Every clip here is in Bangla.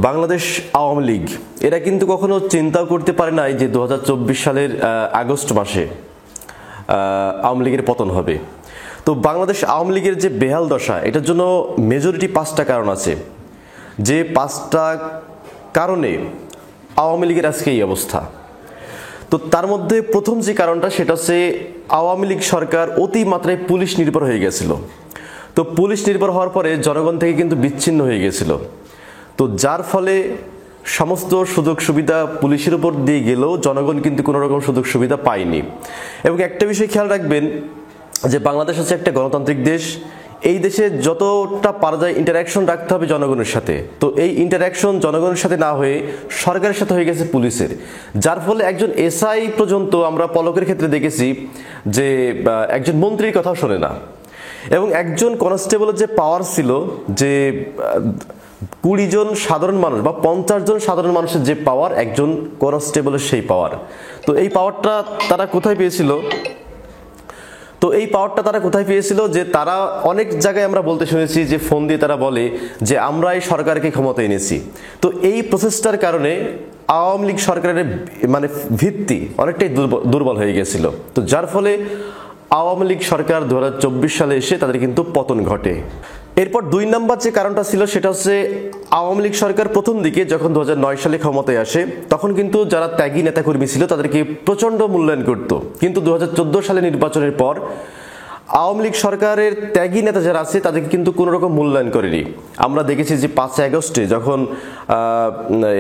বাংলাদেশ আওয়ামী লীগ এরা কিন্তু কখনো চিন্তাও করতে পারে নাই যে 2024 সালের আগস্ট মাসে আওয়ামী লীগের পতন হবে। তো বাংলাদেশ আওয়ামী লীগের যে বেহাল দশা, এটার জন্য মেজরিটি 5টা কারণ আছে, যে 5টা কারণে আওয়ামী লীগের আজকে এই অবস্থা। তো তার মধ্যে প্রথম যে কারণটা সেটা হচ্ছে আওয়ামী লীগ সরকার অতিমাত্রায় পুলিশ নির্ভর হয়ে গেছিল। তো পুলিশ নির্ভর হওয়ার পরে জনগণ থেকে কিন্তু বিচ্ছিন্ন হয়ে গেছিল। তো যার ফলে সমস্ত সুযোগ সুবিধা পুলিশের উপর দিয়ে গেলেও জনগণ কিন্তু কোনো রকম সুযোগ সুবিধা পায়নি। এবং একটা বিষয় খেয়াল রাখবেন যে বাংলাদেশ হচ্ছে একটা গণতান্ত্রিক দেশ। এই দেশে যতটা পারা যায় ইন্টারাকশন রাখতে হবে জনগণের সাথে। তো এই ইন্টারাকশন জনগণের সাথে না হয়ে সরকারের সাথে হয়ে গেছে পুলিশের, যার ফলে একজন এসআই পর্যন্ত আমরা পলকের ক্ষেত্রে দেখেছি যে একজন মন্ত্রীর কথাও শোনে না। এবং একজন কনস্টেবলের যে পাওয়ার ছিল যে 20 জন সাধারণ মানুষ বা 50 জন সাধারণ মানুষের যে পাওয়ার, একজন কনস্টেবলের সেই পাওয়ার। তো এই পাওয়ারটা তারা কোথায় পেয়েছিল? যে তারা অনেক জায়গায় আমরা বলতে শুনেছি যে ফোন দিয়ে তারা বলে যে আমরা এই সরকারকে ক্ষমতা এনেছি। তো এই প্রসেসটার কারণে আওয়ামী লীগ সরকারের মানে ভিত্তি অনেকটাই দুর্বল হয়ে গেছিল। তো যার ফলে আওয়ামী লীগ সরকার 2024 সালে এসে তাদের কিন্তু পতন ঘটে। এরপর 2 নম্বর যে কারণটা ছিল সেটা হচ্ছে আওয়ামী লীগ সরকার প্রথম দিকে যখন 2009 সালে ক্ষমতায় আসে তখন কিন্তু যারা ত্যাগী নেতাকর্মী ছিল তাদেরকে প্রচণ্ড মূল্যায়ন করত। কিন্তু 2014 সালে নির্বাচনের পর আওয়ামী লীগ সরকারের ত্যাগী নেতা যারা আছে তাদেরকে কিন্তু কোনো রকম মূল্যায়ন করেনি। আমরা দেখেছি যে 5 আগস্টে যখন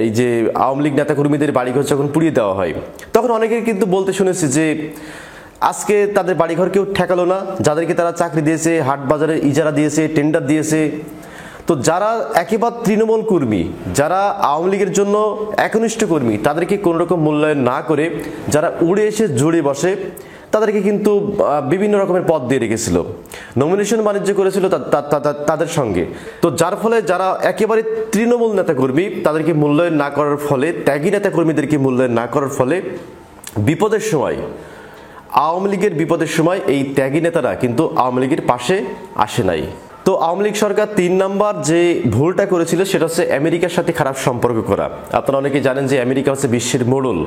এই যে আওয়ামী লীগ নেতাকর্মীদের বাড়িঘর যখন পুড়িয়ে দেওয়া হয়, তখন অনেকেই কিন্তু বলতে শুনেছি যে আজকে তাদের বাড়িঘর কেউ ঠেকালো না, যাদেরকে তারা চাকরি দিয়েছে, হাট বাজারে ইজারা দিয়েছে, টেন্ডার দিয়েছে। তো যারা একেবারে তৃণমূল কর্মী, যারা আওয়ামী লীগের জন্য একনিষ্ঠ কর্মী, তাদেরকে কোনো রকম মূল্যায়ন না করে যারা উড়ে এসে জুড়ে বসে তাদেরকে কিন্তু বিভিন্ন রকমের পদ দিয়ে রেখেছিল, নমিনেশন বাণিজ্য করেছিল তাদের সঙ্গে। তো যার ফলে যারা একেবারে তৃণমূল নেতাকর্মী তাদেরকে মূল্যায়ন না করার ফলে, ত্যাগী নেতাকর্মীদেরকে মূল্যায়ন না করার ফলে বিপদের সময়, আওয়ামী লীগের বিপদের সময় এই ত্যাগী নেতারা কিন্তু আওয়ামী লীগের পাশে আসে নাই। তো আওয়ামী লীগ সরকার 3 নম্বর যে ভুলটা করেছিল সেটা হচ্ছে আমেরিকার সাথে খারাপ সম্পর্ক করা। আপনারা অনেকেই জানেন যে আমেরিকা হচ্ছে বিশ্বের মোড়ল।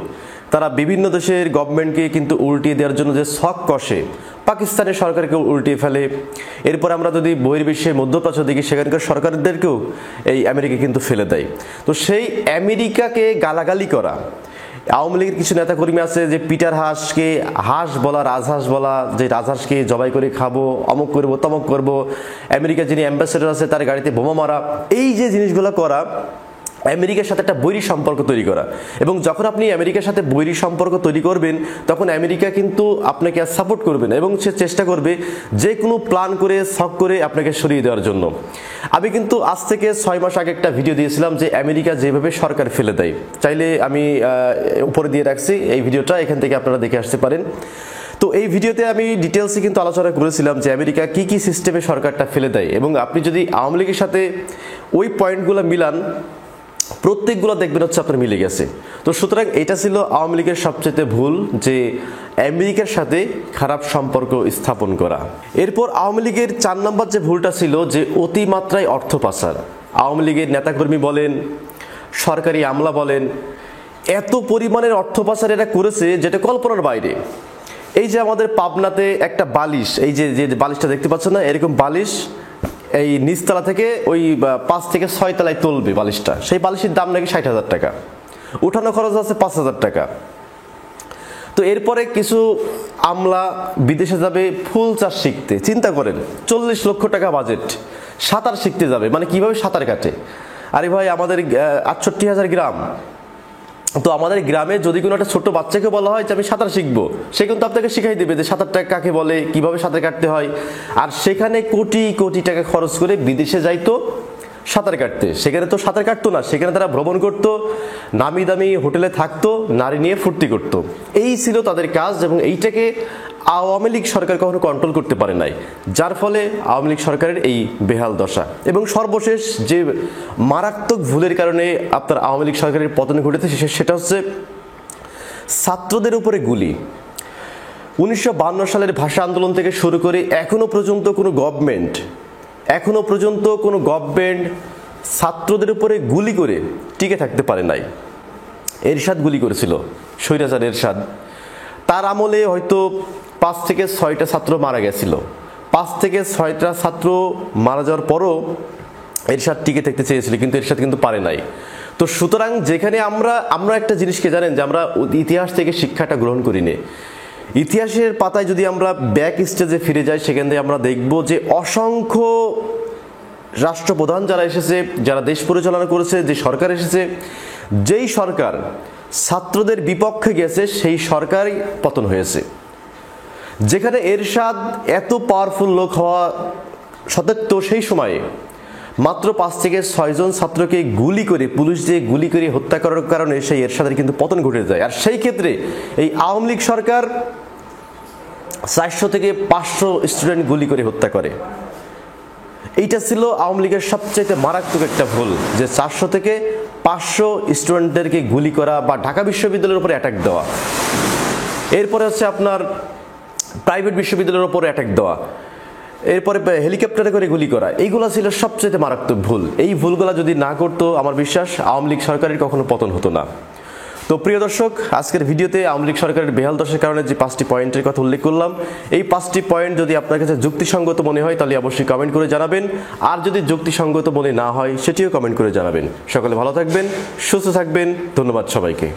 তারা বিভিন্ন দেশের গভর্নমেন্টকে কিন্তু উল্টিয়ে দেওয়ার জন্য যে ছক কষে, পাকিস্তানের সরকারকে উল্টিয়ে ফেলে। এরপর আমরা যদি বহির্বিশ্বের মধ্যপ্রাচ্য দেখি, সেখানকার সরকারদেরকেও এই আমেরিকা কিন্তু ফেলে দেয়। তো সেই আমেরিকাকে গালাগালি করা আওয়ামী লীগের কিছু নেতাকর্মী আছে যে পিটার হাঁসকে হাঁস বলা, রাজহাঁস বলা, যে রাজহাঁসকে জবাই করে খাবো, অমুক করবো, তমক করবো, আমেরিকার যিনি অ্যাম্বাসেডর আছে তার গাড়িতে বোমা মারা, এই যে জিনিসগুলো করা, আমেরিকার সাথে একটা বৈরী সম্পর্ক তৈরি করা। এবং যখন আপনি আমেরিকার সাথে বৈরী সম্পর্ক তৈরি করবেন তখন আমেরিকা কিন্তু আপনাকে সাপোর্ট করবে না এবং সে চেষ্টা করবে যে কোনো প্ল্যান করে ছক করে আপনাকে সরিয়ে দেওয়ার জন্য। আমি কিন্তু আজ থেকে 6 মাস আগে একটা ভিডিও দিয়েছিলাম যে আমেরিকা যেভাবে সরকার ফেলে দেয়, চাইলে আমি উপরে দিয়ে রাখছি এই ভিডিওটা, এখান থেকে আপনারা দেখে আসতে পারেন। তো এই ভিডিওতে আমি ডিটেলসে কিন্তু আলোচনা করেছিলাম যে আমেরিকা কি কি সিস্টেমে সরকারটা ফেলে দেয়, এবং আপনি যদি আওয়ামী লীগের সাথে ওই পয়েন্টগুলো মিলান প্রত্যেকগুলো দেখবেন হচ্ছে আপনার মিলে গেছে। তো সুতরাং এটা ছিল আওয়ামী লীগের সবচেয়ে ভুল, যে আমেরিকার সাথে খারাপ সম্পর্ক স্থাপন করা। এরপর আওয়ামী লীগের 4 নম্বর যে ভুলটা ছিল যে অতিমাত্রায় অর্থ পাচার। আওয়ামী লীগের নেতাকর্মী বলেন, সরকারি আমলা বলেন, এত পরিমাণের অর্থ পাচার এরা করেছে যেটা কল্পনার বাইরে। এই যে আমাদের পাবনাতে একটা বালিশ, এই যে বালিশটা দেখতে পাচ্ছেন না, এরকম বালিশ এই নিচতলা থেকে ওই 5 থেকে 6 তলায় তুলবে বালিশটা, সেই বালিশের দাম নাকি 60,000 টাকা, উঠানো খরচ আছে 5,000 টাকা। তো এরপরে কিছু আমলা বিদেশে যাবে ফুল চাষ শিখতে, চিন্তা করেন 40 লক্ষ টাকা বাজেট, সাঁতার শিখতে যাবে, মানে কিভাবে সাঁতার কাটে। আরে ভাই, আমাদের 68,000 গ্রাম, তো আমাদের গ্রামে যদি কোনো একটা ছোট্ট বাচ্চাকে বলা হয় যে আমি সাঁতার শিখবো, সে কিন্তু আপনাকে শিখাই দেবে যে সাঁতারটা কাকে বলে, কিভাবে সাঁতার কাটতে হয়। আর সেখানে কোটি কোটি টাকা খরচ করে বিদেশে যাইতো সাঁতার কাটতে, সেখানে তো সাঁতার কাটতো না, সেখানে তারা ভ্রমণ করত, নামি দামি হোটেলে থাকতো, নারী নিয়ে ফুর্তি করত। এই ছিল তাদের কাজ, এবং এইটাকে আওয়ামী লীগ সরকার কখনো কন্ট্রোল করতে পারে নাই, যার ফলে আওয়ামী লীগ সরকারের এই বেহাল দশা। এবং সর্বশেষ যে মারাত্মক ভুলের কারণে আপনার আওয়ামী লীগ সরকারের পতন ঘটেছে সেটা হচ্ছে ছাত্রদের উপরে গুলি। 1952 সালের ভাষা আন্দোলন থেকে শুরু করে এখনো পর্যন্ত কোনো গভর্নমেন্ট ছাত্রদের উপরে গুলি করে টিকে থাকতে পারে নাই। এরশাদ গুলি করেছিল, স্বৈরাচার এরশাদ। তার আমলে হয়তো 5 থেকে 6টা ছাত্র মারা গেছিল। 5 থেকে 6টা ছাত্র মারা যাওয়ার পরও এরশাদ টিকে থাকতে চেয়েছিল, কিন্তু এরশাদ কিন্তু পারে নাই। তো সুতরাং যেখানে আমরা একটা জিনিসকে জানেন যে আমরা ইতিহাস থেকে শিক্ষাটা গ্রহণ করি নে। ইতিহাসের পাতায় যদি আমরা ব্যাক স্টেজে ফিরে যাই, সেখান থেকে আমরা দেখব যে অসংখ্য রাষ্ট্রপ্রধান যারা এসেছে, যারা দেশ পরিচালনা করেছে, যে সরকার এসেছে, যেই সরকার ছাত্রদের বিপক্ষে গেছে সেই সরকারই পতন হয়েছে। যেখানে এরশাদ এত পাওয়ারফুল লোক হওয়া সত্ত্বেও সেই সময়ে মাত্র 5 থেকে 6 জন ছাত্রকে গুলি করে, পুলিশ দিয়ে গুলি করে হত্যা করার কারণে সেই এরশাদের কিন্তু পতন ঘটে যায়। আর সেই ক্ষেত্রে এই আওয়ামী লীগ সরকার 400 থেকে 500 স্টুডেন্ট গুলি করে হত্যা করে। এইটা ছিল আওয়ামী লীগের সবচেয়ে মারাত্মক একটা ভুল, যে 400 থেকে 500 স্টুডেন্টদেরকে গুলি করা বা ঢাকা বিশ্ববিদ্যালয়ের উপরে অ্যাটাক দেওয়া। এরপরে হচ্ছে আপনার প্রাইভেট বিশ্ববিদ্যালয়ের উপরে অ্যাটাক দেওয়া, এরপরে হেলিকপ্টারে করে গুলি করা। এইগুলো ছিল সবচেয়ে মারাত্মক ভুল। এই ভুলগুলো যদি না করতো, আমার বিশ্বাস আওয়ামী লীগ সরকারের কখনো পতন হতো না। তো প্রিয় দর্শক, আজকের ভিডিওতে আওয়ামী লীগ সরকারের বেহাল দশার কারণে যে 5টি পয়েন্টের কথা উল্লেখ করলাম, এই 5টি পয়েন্ট যদি আপনার কাছে যুক্তিসঙ্গত মনে হয় তাহলে অবশ্যই কমেন্ট করে জানাবেন। আর যদি যুক্তিসঙ্গত মনে না হয় সেটিও কমেন্ট করে জানাবেন। সকলে ভালো থাকবেন, সুস্থ থাকবেন। ধন্যবাদ সবাইকে।